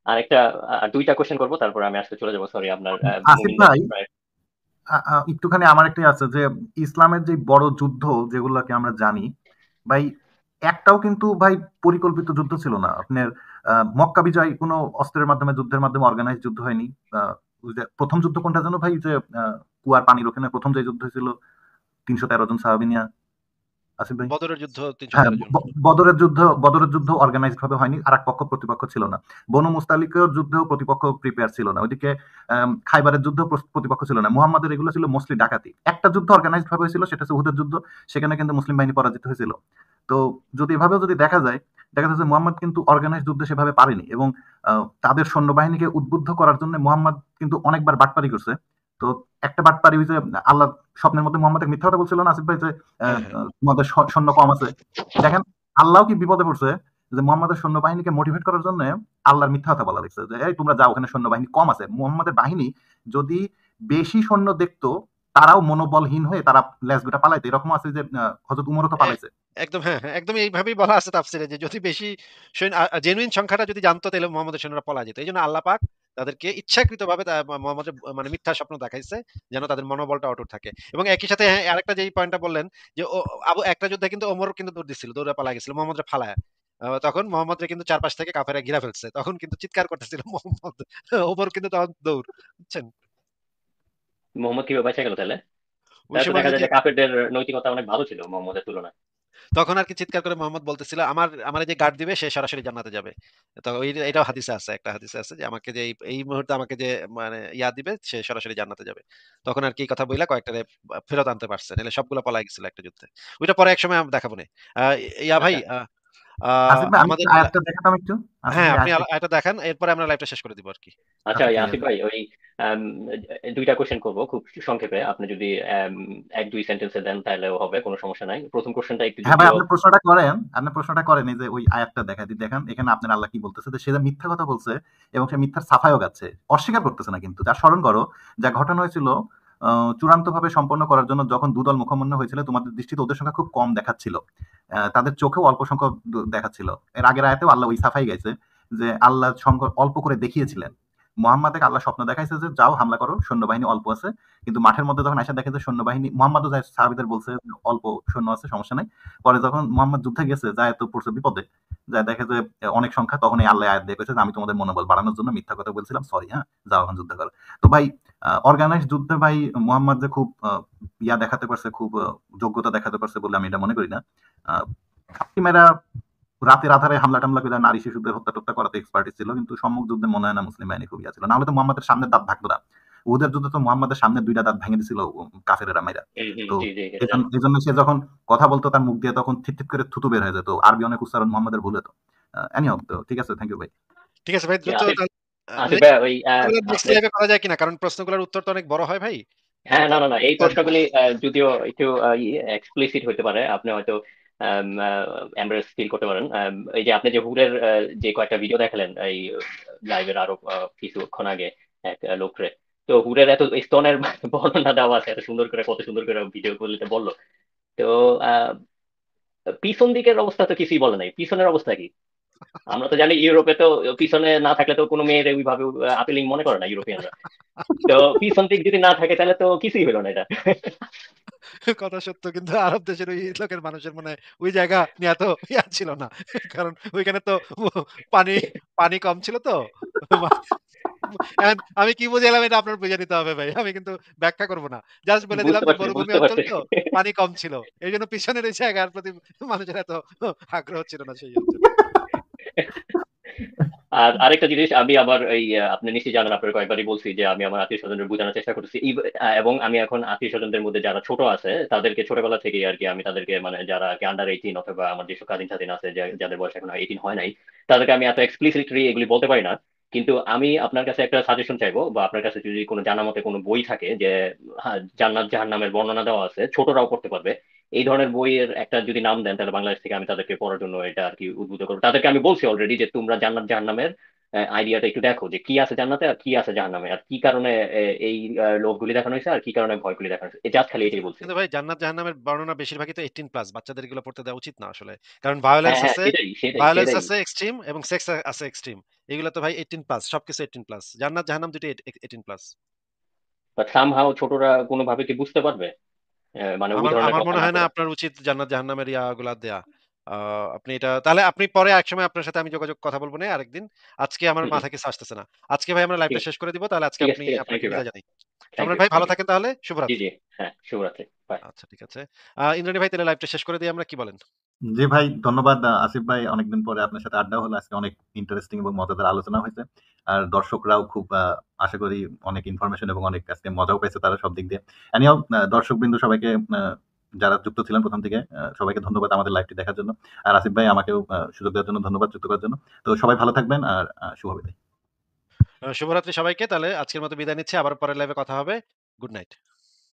Speaker 4: আরেকটা, আর দুইটা কোশ্চেন করবো, তারপর আমি আজকে চলে যাবো। সরি, আপনার
Speaker 3: আসিফ
Speaker 4: মুমিনদের
Speaker 3: ভাই,
Speaker 4: প্রায়।
Speaker 3: একটুখানি আমার একটাই আছে যে ইসলামের যে বড় যুদ্ধ যেগুলোকে আমরা জানি ভাই, একটাও কিন্তু ভাই পরিকল্পিত যুদ্ধ ছিল না আপনার। মক্কা বিজয় কোনো অস্ত্রের মাধ্যমে, যুদ্ধের মাধ্যমে অর্গানাইজ যুদ্ধ হয়নি। ওই যে প্রথম যুদ্ধ কোনটা জানো ভাই, যে কুয়ার পানির ওখানে প্রথম যে যুদ্ধ হয়েছিল 313 জন সাহাবী নিয়ে, আসিফ ভাই?
Speaker 1: বদরের যুদ্ধ
Speaker 3: হ্যাঁ,
Speaker 1: 313 জন।
Speaker 3: বদরের যুদ্ধ অর্গানাইজড ভাবে হয়নি, আর এক পক্ষ প্রতিপক্ষ ছিল না। বনু মুস্তালিকের যুদ্ধেও প্রতিপক্ষ প্রিপেয়ার ছিল না, ওইদিকে খাইবারের যুদ্ধ প্রতিপক্ষ ছিল না। মুহাম্মাদের এগুলো ছিল মোস্টলি ডাকাতি। একটা যুদ্ধ অর্গানাইজড ভাবে হয়েছিল, সেটা হচ্ছে উহুদের যুদ্ধ। সেখানে কিন্তু মুসলিম বাহিনী পরাজিত হয়েছিল। তো যদি এভাবেও যদি দেখা যায়, দেখা যাচ্ছে মুহাম্মদ কিন্তু অর্গানাইজড যুদ্ধে সেভাবে পারেনি। এবং তাদের সৈন্যবাহিনীকে উদ্বুদ্ধ করার জন্য মুহাম্মদ কিন্তু অনেকবার বাটপারি করছে। তো একটা বাটপারি হয়েছে, আল্লাহ স্বপ্নের মধ্যে মুহাম্মদকে মিথ্যা কথা বলছিল না আসিফ ভাই, যে
Speaker 1: হ্যাঁ, হ্যাঁ।
Speaker 3: তোমাদের সৈন্য কম আছে। দেখেন, আল্লাহ কি বিপদে পড়ছে যে মোহাম্মদের সৈন্যবাহিনীকে মোটিভেট করার জন্য আল্লাহর মিথ্যা কথা বলা দেখছে যে এই তোমরা যাও, ওখানে সৈন্যবাহিনী কম আছে। মোহাম্মদের বাহিনী যদি বেশি সৈন্য দেখতো, তারাও মনোবলহীন হয়ে তারা লেজ গুটা পালাইতো। এরকম আছে যে হযরত উমরও তো
Speaker 1: এক-
Speaker 3: পালাইছে।
Speaker 1: একদম, হ্যাঁ হ্যাঁ, একদম এইভাবেই বলা আছে তাফসিরে যে যদি বেশি সৈন্য জেনুইন সংখ্যাটা যদি জানতো তাহলে মোহাম্মদের সৈন্যরা পলা যেত। এই জন্য আল্লাহ পাক তাদেরকে ইচ্ছাকৃতভাবে মোহাম্মদের মানে মিথ্যা স্বপ্ন দেখাইছে যেন তাদের মনোবলটা অটুট থাকে। এবং একই সাথে হ্যাঁ, আরেকটা যেই পয়েন্টটা বললেন যে আবু একটা যুদ্ধে কিন্তু ওমর কিন্তু দৌড় দিচ্ছিল, দৌড়ে পালা গেছিল মোহাম্মদরে ফালায়। তখন মোহাম্মদরে কিন্তু চারপাশ থেকে কাফেররা ঘিরা ফেলছে, তখন কিন্তু চিৎকার করতেছিল মোহাম্মদ, ওমর কিন্তু তখন দৌড়, বুঝছেন?
Speaker 4: মোহাম্মদ কিভাবে বেঁচে গেল তাহলে?
Speaker 1: ওই
Speaker 4: তাহলে তো
Speaker 1: সময়
Speaker 4: দেখা যায়
Speaker 1: যদি
Speaker 4: যে কাফেরদের নৈতিকতা অনেক ভালো ছিল মোহাম্মদের তুলনায়।
Speaker 1: তখন আর কি চিৎকার করে মোহাম্মদ বলতেছিল, আমার আমার এই যে গার্ড দিবে সে সরাসরি জান্নাতে যাবে। তো এটাও হাদিসে আছে, একটা হাদিসে আছে যে আমাকে যে এই মুহূর্তে আমাকে যে মানে ইয়া দিবে সে সরাসরি জান্নাতে যাবে। তখন আর কি এই কথা বইলা কয়েকটারে ফেরত আনতে পারছে, নাহলে সবগুলো পলাই গেছিল একটা যুদ্ধে। ওইটা পরে এক সময় দেখাবো নে। ইয়া ভাই,
Speaker 4: আচ্ছা
Speaker 3: আসিফ ভাই আমি
Speaker 1: আমাদের
Speaker 3: একটু আয়াতটা দেখাতাম একটু। আসিফ
Speaker 1: হ্যাঁ,
Speaker 3: ভাই
Speaker 1: আপনি
Speaker 3: আয়াতটা
Speaker 1: এটা দেখান, এরপরে আমরা লাইভটা শেষ করে দিব আর কি।
Speaker 4: আচ্ছা,
Speaker 3: আচ্ছা
Speaker 4: এই
Speaker 3: ঠিক
Speaker 4: আসিফ
Speaker 3: আছে।
Speaker 4: ভাই ওই আম, দুইটা কোশ্চেন করবো খুব সংক্ষেপে, আপনি যদি এক দুই সেন্টেন্সে দেন তাহলেও হবে, কোনো সমস্যা নাই। প্রথম কোশ্চেনটা একটু
Speaker 3: হ্যাঁ ভাই
Speaker 4: যদিও
Speaker 3: আপনি প্রশ্নটা করেন এই যে ওই আয়াতটা দেখেন এখানে আপনার আল্লাহ কি বলতেছে, যে সে যে মিথ্যা কথা বলছে এবং সে মিথ্যার সাফাইও গাচ্ছে, অস্বীকার করতেছে না কিন্তু। যা স্মরণ করো যা ঘটনা হয়েছিল চূড়ান্ত ভাবে সম্পন্ন করার জন্য যখন দুদল মুখোমুখি হয়েছিল, তোমাদের দৃষ্টিতে ওদের সংখ্যা খুব কম দেখাচ্ছিল, তাদের চোখেও অল্প সংখ্যক দেখাচ্ছিল। এর আগের আয়াতেও আল্লাহ ওই সাফাই গাইছে যে আল্লাহ সংখ্যক অল্প করে দেখিয়েছিলেন। মোহাম্মদকে আল্লাহ স্বপ্ন দেখাইছে যে যাও হামলা করো, সৈন্যবাহিনী অল্প আছে। কিন্তু মাঠের মধ্যে যখন আয়সা দেখে যে সৈন্যবাহিনী, মোহাম্মদও যায় সাহাবীদের বলছে যে, অল্প সৈন্য আছে, সমস্যা নাই। পরে যখন মোহাম্মদ যুদ্ধে গেছে, যায় তো পড়ছে বিপদে, যায় দেখে যে অনেক সংখ্যা, তখন এই আল্লাহ আয়াত দিয়ে কইছে যে আমি তোমাদের মনোবল বাড়ানোর জন্য মিথ্যা কথা বলছিলাম, সরি, হ্যাঁ যাও এখন যুদ্ধ করো। তো ভাই অর্গানাইজ যুদ্ধে ভাই মোহাম্মদ যে খুব ইয়া দেখাতে পারছে, খুব যোগ্যতা দেখাতে পারছে বলে আমি এটা মনে করি না। মেয়েরা রাতের আধারে হামলা টামলা করে নারী শিশুদের হত্যা টত্যা করাতে এক্সপার্টিস ছিল, কিন্তু সম্মুখ যুদ্ধে মনে হয় না মুসলিম বাহিনী খুব ইয়া ছিল। নাহলে তো মোহাম্মদের সামনের দাঁত ভাগতো না। ওদের যুদ্ধে তো মোহাম্মদের সামনে দুইটা দাঁত ভেঙে দিছিল কাফেরেরা মাইরা। তো
Speaker 4: জি জি এটা জানি।
Speaker 3: এই জন্য সে যখন কথা বলতো তার মুখ দিয়ে তখন থিপ থিপ করে থুতু বের হয়ে যেত, আরবি অনেক উচ্চারণ মোহাম্মদের ভুল হতো। এনিহাউ, তো ঠিক আছে, থ্যাংক ইউ ভাই।
Speaker 1: ঠিক আছে ভাই, দ্রুত
Speaker 4: আসিফ আসিফ
Speaker 1: নেক্সট
Speaker 4: ভাই ওই
Speaker 1: নেক্সট
Speaker 4: আপনি
Speaker 1: লাইভে করা যায় কিনা, কারণ প্রশ্নগুলোর উত্তর তো অনেক বড় হয় ভাই।
Speaker 4: হ্যাঁ, না
Speaker 1: তার
Speaker 4: না না, এই প্রশ্নগুলি যদিও একটু এক্সপ্লিসিট হতে পারে, আপনি হয়তো এমব্রেস ফিল করতে পারেন। এই যে আপনি যে হুরের যে কয়েকটা ভিডিও দেখালেন এই লাইভের আরো কিছুক্ষণ আগে এক লোকরে, তো হুরের এত স্তনের বর্ণনা দেওয়া আছে এত সুন্দর করে, কত সুন্দর করে ভিডিও গুলিতে বললো। তো আহ, পিছন দিকের অবস্থা তো কিছুই বলে নাই, পিছনের অবস্থা কি? আমরা তো জানি ইউরোপে তো পিছনে না থাকলে তো কোনো মেয়ের ওইভাবে আপিলিং মনে করে না ইউরোপিয়ানরা। তো পিছন দিক যদি না থাকে তাহলে তো কিছুই হলো না এটা।
Speaker 1: কথা সত্য, কিন্তু আরব দেশের ওই লোকের মানুষের মানে ওই জায়গা নিয়ে এত ইয়া ছিল না, কারণ ওইখানে তো পানি পানি কম ছিল তো। আমি কি বুঝালাম এটা আপনার বুঝে নিতে হবে ভাই, আমি কিন্তু ব্যাখ্যা করব না, জাস্ট বলে দিলাম
Speaker 4: বুঝতে
Speaker 1: যে
Speaker 4: পারছি
Speaker 1: মরুভূমি
Speaker 4: বুঝতে
Speaker 1: অঞ্চল
Speaker 4: পারছি।
Speaker 1: তো পানি কম ছিল, এই জন্য পিছনের এই জায়গার প্রতি মানুষের এত আগ্রহ ছিল না সেই অঞ্চলে।
Speaker 4: আর আরেকটা জিনিস আমি আমার এই আপনি নিশ্চয়ই জানেন, আপনার কয়েকবারই বলছি যে আমি আমার আত্মীয় স্বজনদের বোঝানোর চেষ্টা করতেছি, এবং আমি এখন আত্মীয় স্বজনদের মধ্যে যারা ছোট আছে তাদেরকে ছোটবেলা থেকেই আর কি আমি তাদেরকে মানে যারা আন্ডার 18 অথবা আমার যেসব কাজিন টাজিন আছে যাদের বয়স এখন 18 হয় নাই, তাদেরকে আমি এত এক্সপ্লিসিটলি এগুলি বলতে পারি না। কিন্তু আমি আপনার কাছে একটা সাজেশন চাইবো, বা আপনার কাছে যদি কোনো জানা মতে কোনো বই থাকে যে হ্যাঁ, জান্নাত জাহান্নামের বর্ণনা দেওয়া আছে, ছোটরাও পড়তে পারবে, এই ধরনের বইয়ের একটা যদি নাম দেন তাহলে বাংলাদেশ থেকে আমি তাদেরকে পড়ার জন্য এটা আর কি উদ্বুদ্ধ করবো। তাদেরকে আমি বলছি অলরেডি যে তোমরা জান্নাত জাহান্নামের আইডিয়াটা একটু দেখো, যে কি আছে জান্নাতে আর কি আছে জাহান্নামে, আর কি কারণে এই লোকগুলি দেখানো হয়েছে আর কি কারণে ভয়গুলি দেখানো হয়েছে, জাস্ট খালি
Speaker 1: কিন্তু
Speaker 4: এটাই বলছি।
Speaker 1: কিন্তু ভাই জান্নাত জাহান্নামের বর্ণনা বেশিরভাগই তো 18 প্লাস, বাচ্চাদের এগুলো পড়তে দেওয়া উচিত না আসলে, কারণ
Speaker 4: হ্যাঁ
Speaker 1: ভায়োলেন্স
Speaker 4: হ্যাঁ,
Speaker 1: আছে,
Speaker 4: সেটাই সেটাই সেটাই।
Speaker 1: এক্সট্রিম এবং সেক্স আছে এক্সট্রিম। এগুলো তো ভাই 18 প্লাস, সবকিছু 18 প্লাস, জান্নাত জাহান্নাম দুটো 18 প্লাস।
Speaker 4: বাট সামহাও ছোটরা কোনোভাবে কি বুঝতে পারবে মানে ওই
Speaker 1: আমার
Speaker 4: ধরনের
Speaker 1: আমার
Speaker 4: কথা
Speaker 1: মনে
Speaker 4: না
Speaker 1: হয় না
Speaker 4: পড়ে?
Speaker 1: আপনার উচিত জান্নাত জাহান্নামের ইয়াগুলা দেয়া। আপনি এটা তাহলে আপনি পরে একসময় আপনার সাথে আমি যোগাযোগ কথা বলবো না আরেকদিন। আজকে আমার
Speaker 4: হুম, হুম,
Speaker 1: মাথায় কিছু আসতেছে না। আজকে ভাই আমরা
Speaker 4: ঠিক
Speaker 1: লাইভটা
Speaker 4: আছে
Speaker 1: শেষ করে দিব। তাহলে আজকে
Speaker 4: ঠিক আছে
Speaker 1: আপনি
Speaker 4: ঠিক আছে, থ্যাংক
Speaker 1: আপনাকে
Speaker 4: ইউ ভাই,
Speaker 1: বিদায় জানাই।
Speaker 4: থ্যাংক
Speaker 1: সম্রাট
Speaker 4: ইউ
Speaker 1: ভাই
Speaker 4: থ্যাংক
Speaker 1: ভালো
Speaker 4: ইউ।
Speaker 1: থাকেন তাহলে।
Speaker 4: জি
Speaker 1: শুভরাত্রি।
Speaker 4: জি, হ্যাঁ শুভরাত্রি, বাই।
Speaker 1: আচ্ছা ঠিক আছে। ইন্দ্রাণী ভাই তাহলে লাইভটা শেষ করে দিই আমরা, কি বলেন?
Speaker 3: জি ভাই, ধন্যবাদ আসিফ ভাই, অনেকদিন পরে আপনার সাথে আড্ডা হলো, আজকে অনেক ইন্টারেস্টিং এবং মজাদার আলোচনা হয়েছে। আর দর্শকরাও খুব আশা করি অনেক ইনফরমেশন এবং অনেক আজকে মজাও পেয়েছে তারা সব দিক দিয়ে। এনিহাও দর্শক বিন্দু সবাইকে যারা যুক্ত ছিলেন প্রথম থেকে সবাইকে ধন্যবাদ আমাদের লাইভটি দেখার জন্য। আর আসিফ ভাই আমাকেও সুযোগ দেওয়ার জন্য ধন্যবাদ যুক্ত করার জন্য। তো সবাই ভালো থাকবেন আর শুভ বিদায়।
Speaker 1: শুভরাত্রি সবাইকে। তাহলে আজকের মতো বিদায় নিচ্ছি। আবার পরের লাইভে কথা হবে। Good night.